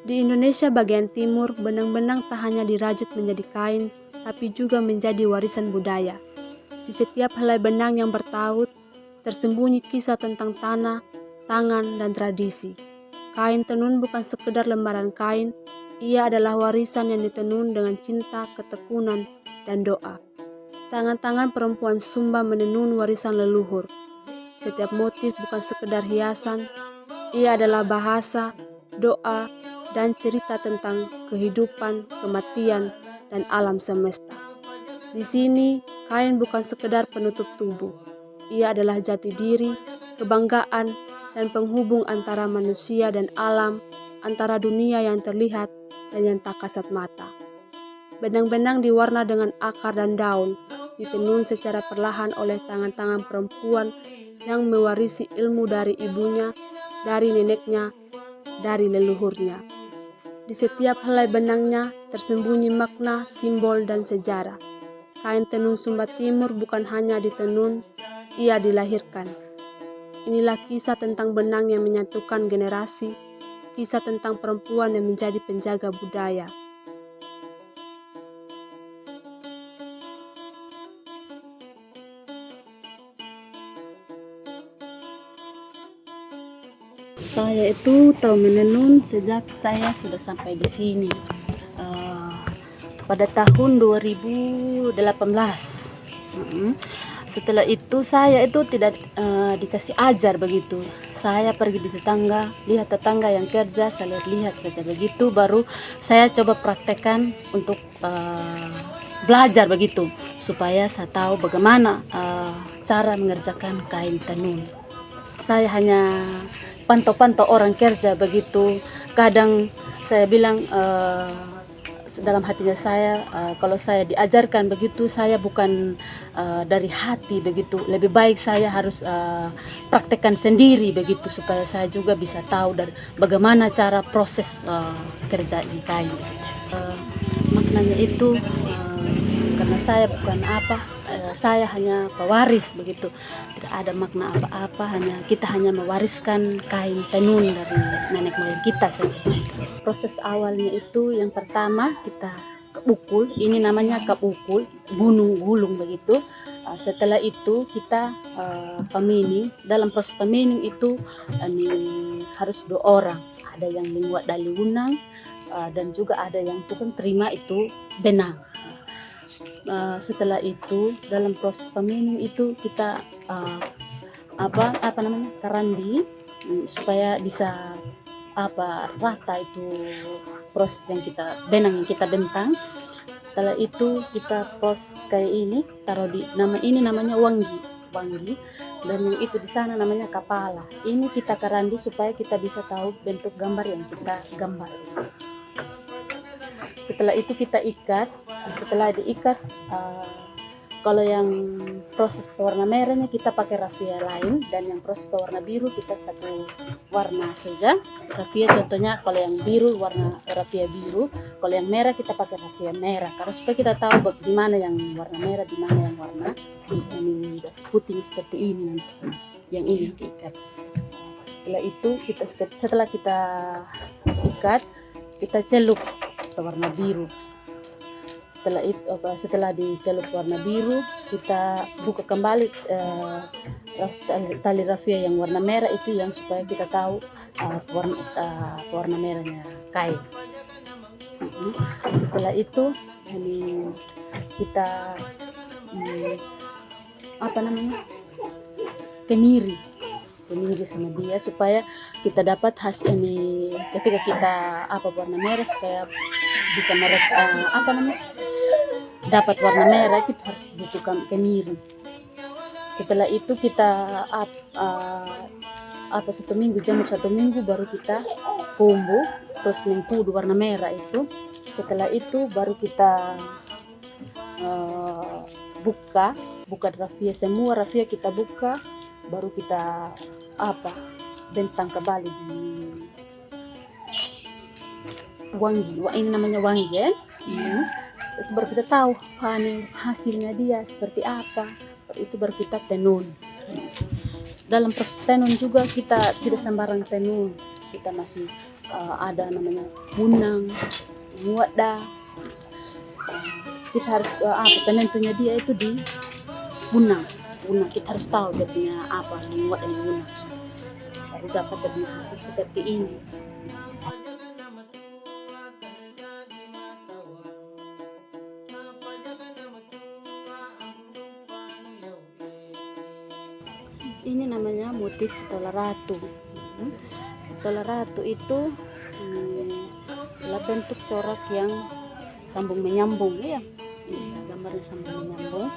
Di Indonesia bagian timur, benang-benang tak hanya dirajut menjadi kain, tapi juga menjadi warisan budaya. Di setiap helai benang yang bertaut, tersembunyi kisah tentang tanah, tangan, dan tradisi. Kain tenun bukan sekedar lembaran kain, ia adalah warisan yang ditenun dengan cinta, ketekunan, dan doa. Tangan-tangan perempuan Sumba menenun warisan leluhur. Setiap motif bukan sekedar hiasan, ia adalah bahasa, doa, dan cerita tentang kehidupan, kematian, dan alam semesta. Di sini, kain bukan sekedar penutup tubuh. Ia adalah jati diri, kebanggaan, dan penghubung antara manusia dan alam, antara dunia yang terlihat dan yang tak kasat mata. Benang-benang diwarna dengan akar dan daun, ditenun secara perlahan oleh tangan-tangan perempuan yang mewarisi ilmu dari ibunya, dari neneknya, dari leluhurnya. Di setiap helai benangnya tersembunyi makna, simbol, dan sejarah. Kain tenun Sumba Timur bukan hanya ditenun, ia dilahirkan. Inilah kisah tentang benang yang menyatukan generasi, kisah tentang perempuan yang menjadi penjaga budaya. Saya itu tahu menenun sejak saya sudah sampai di sini. Pada tahun 2018. Setelah itu saya itu tidak dikasih ajar begitu. Saya pergi di tetangga, lihat tetangga yang kerja, saya lihat saja begitu. Baru saya coba praktekkan untuk belajar begitu, supaya saya tahu bagaimana cara mengerjakan kain tenun. Saya hanya pantau-pantau orang kerja begitu. Kadang saya bilang dalam hatinya saya, kalau saya diajarkan begitu, saya bukan dari hati begitu. Lebih baik saya harus praktekkan sendiri begitu, supaya saya juga bisa tahu dari bagaimana cara proses kerja ini kain. Maknanya itu karena saya bukan saya hanya pewaris begitu, tidak ada makna apa-apa, kita hanya mewariskan kain tenun dari nenek moyang kita saja. Proses awalnya itu yang pertama kita keukul, ini namanya keukul, gulung begitu. Setelah itu kita pemining. Dalam proses pemining itu harus 2 orang, ada yang membuat dali unang dan juga ada yang tukang terima itu benang. Setelah itu dalam proses pemining itu kita karandi supaya bisa rata itu proses yang benang yang kita bentang. Setelah itu kita proses kayak ini, taruh di ini namanya wangi, dan yang itu di sana namanya kepala. Ini kita karandi supaya kita bisa tahu bentuk gambar yang kita gambar. Setelah itu kita ikat. Setelah diikat, kalau yang proses pewarna merahnya kita pakai raffia lain, dan yang proses pewarna biru kita satu warna saja. Raffia contohnya kalau yang biru warna raffia biru, kalau yang merah kita pakai raffia merah, karena supaya kita tahu di mana yang warna merah, di mana yang warna ini putih seperti ini nanti. Yang ini diikat. Setelah itu setelah kita ikat, kita celup ke warna biru. Setelah dicelup warna biru, kita buka kembali tali raffia yang warna merah itu, yang supaya kita tahu warna merahnya kain. Setelah itu kita kemiri sama dia supaya kita dapat hasil ini. Ketika kita warna merah, supaya bisa dapat warna merah, kita harus butuhkan kemiri. Setelah itu kita jamur 1 minggu baru kita kumbu, terus mengkudu warna merah itu. Setelah itu baru kita buka raffia, semua raffia kita buka, baru kita bentang kembali di wangi. Ini namanya wangi ya. Itu baru kita tahu hasilnya dia seperti apa. Itu baru kita tenun. dalam proses tenun juga kita tidak sembarang tenun, kita masih ada namanya bunang, muada. Kita harus penentunya dia itu di bunang. Kita harus tahu dia punya apa yang muat dan bunang, baru dapat dia hasil seperti ini. Ini namanya motif tola ratu. Tola ratu itu adalah bentuk corak yang sambung menyambung, ya. Gambarnya sambung menyambung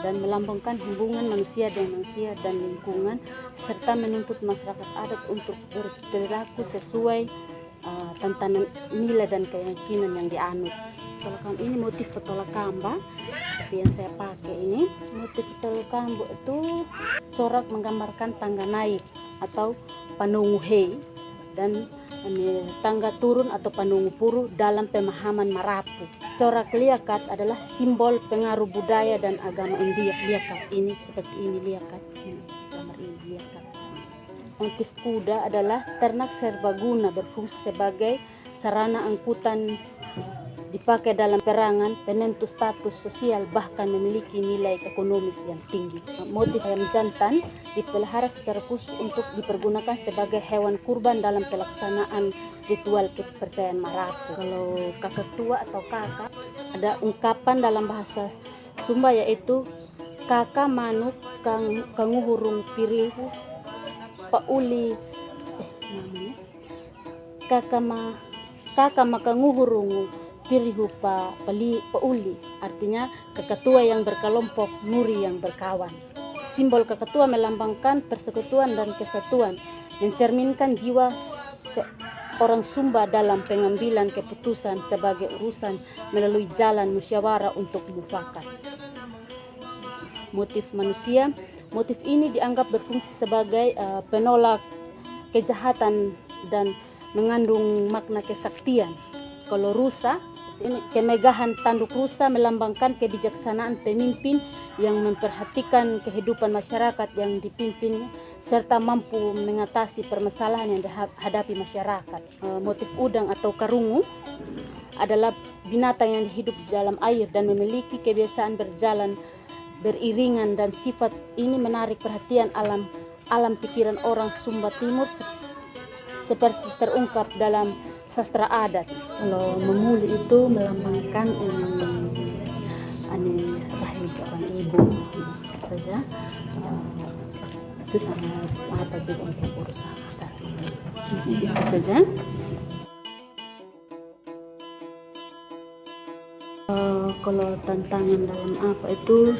dan melambangkan hubungan manusia dengan manusia dan lingkungan, serta menuntut masyarakat adat untuk berperilaku sesuai tentang nilai dan keyakinan yang dianut. Kalau ini motif petola kamba seperti yang saya pakai ini. Motif petola kamba itu corak menggambarkan tangga naik atau panungu hei dan tangga turun atau panungu puru dalam pemahaman Marapu. Corak liakat adalah simbol pengaruh budaya dan agama India. Liakat ini seperti ini, liakat gambar ini liakat. Motif kuda adalah ternak serbaguna berfungsi sebagai sarana angkutan, dipakai dalam perangan, penentu status sosial, bahkan memiliki nilai ekonomis yang tinggi. Motif ayam jantan dipelihara secara khusus untuk dipergunakan sebagai hewan kurban dalam pelaksanaan ritual kepercayaan Marapu. Kalau kakak tua atau kakak, ada ungkapan dalam bahasa Sumba yaitu kakak manuk kanguhurung pirihu pauli kakak makanguhurung pirihu pauli, artinya kakak tua yang berkelompok, muri yang berkawan. Simbol kakak tua melambangkan persekutuan dan kesatuan, mencerminkan jiwa orang Sumba dalam pengambilan keputusan sebagai urusan melalui jalan musyawarah untuk mufakat. Motif manusia, motif ini dianggap berfungsi sebagai penolak kejahatan dan mengandung makna kesaktian. Kalau rusa, ini kemegahan tanduk rusa melambangkan kebijaksanaan pemimpin yang memperhatikan kehidupan masyarakat yang dipimpinnya serta mampu mengatasi permasalahan yang dihadapi masyarakat. Motif udang atau karungu adalah binatang yang hidup di dalam air dan memiliki kebiasaan berjalan beriringan, dan sifat ini menarik perhatian alam pikiran orang Sumba Timur seperti terungkap dalam sastra adat. Kalau memuli itu melambangkan rahim seorang ibu saja. Itu sangat apa juga untuk urusan adat. Itu saja. Kalau tantangan dalam apa itu,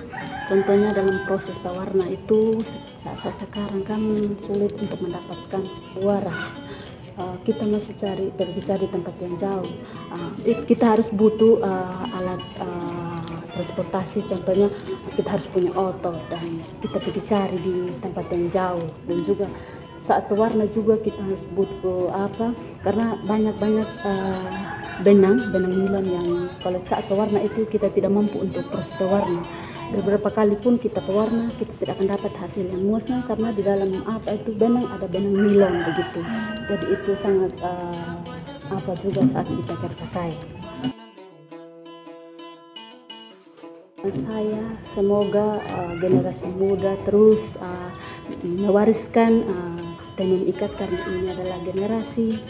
contohnya dalam proses pewarna itu saat sekarang kan sulit untuk mendapatkan warna. Kita masih pergi cari tempat yang jauh. Kita harus butuh alat transportasi, contohnya kita harus punya otot dan kita pergi cari di tempat yang jauh. Dan juga saat pewarna juga kita harus butuh karena banyak benang nilon yang kalau saat pewarna itu kita tidak mampu untuk proses pewarna. Beberapa kali pun kita pewarna, kita tidak akan dapat hasil yang muasnya karena di dalam ada benang nilon begitu. Jadi itu sangat juga saat kita kerja kain. Saya semoga generasi muda terus mewariskan tenun ikat, karena ini adalah generasi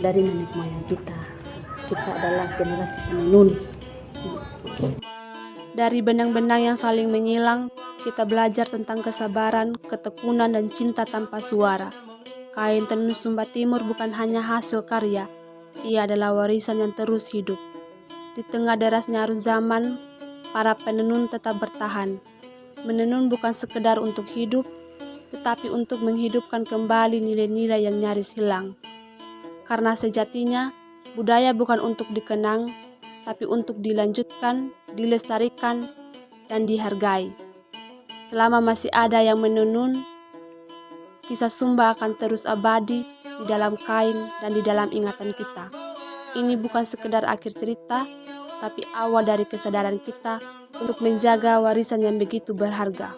dari nenek moyang kita. Kita adalah generasi penenun. Dari benang-benang yang saling menyilang, kita belajar tentang kesabaran, ketekunan, dan cinta tanpa suara. Kain tenun Sumba Timur bukan hanya hasil karya, ia adalah warisan yang terus hidup. Di tengah derasnya arus zaman, para penenun tetap bertahan. Menenun bukan sekedar untuk hidup, tetapi untuk menghidupkan kembali nilai-nilai yang nyaris hilang. Karena sejatinya, budaya bukan untuk dikenang, tapi untuk dilanjutkan, dilestarikan, dan dihargai. Selama masih ada yang menenun, kisah Sumba akan terus abadi di dalam kain dan di dalam ingatan kita. Ini bukan sekedar akhir cerita, tapi awal dari kesadaran kita untuk menjaga warisan yang begitu berharga.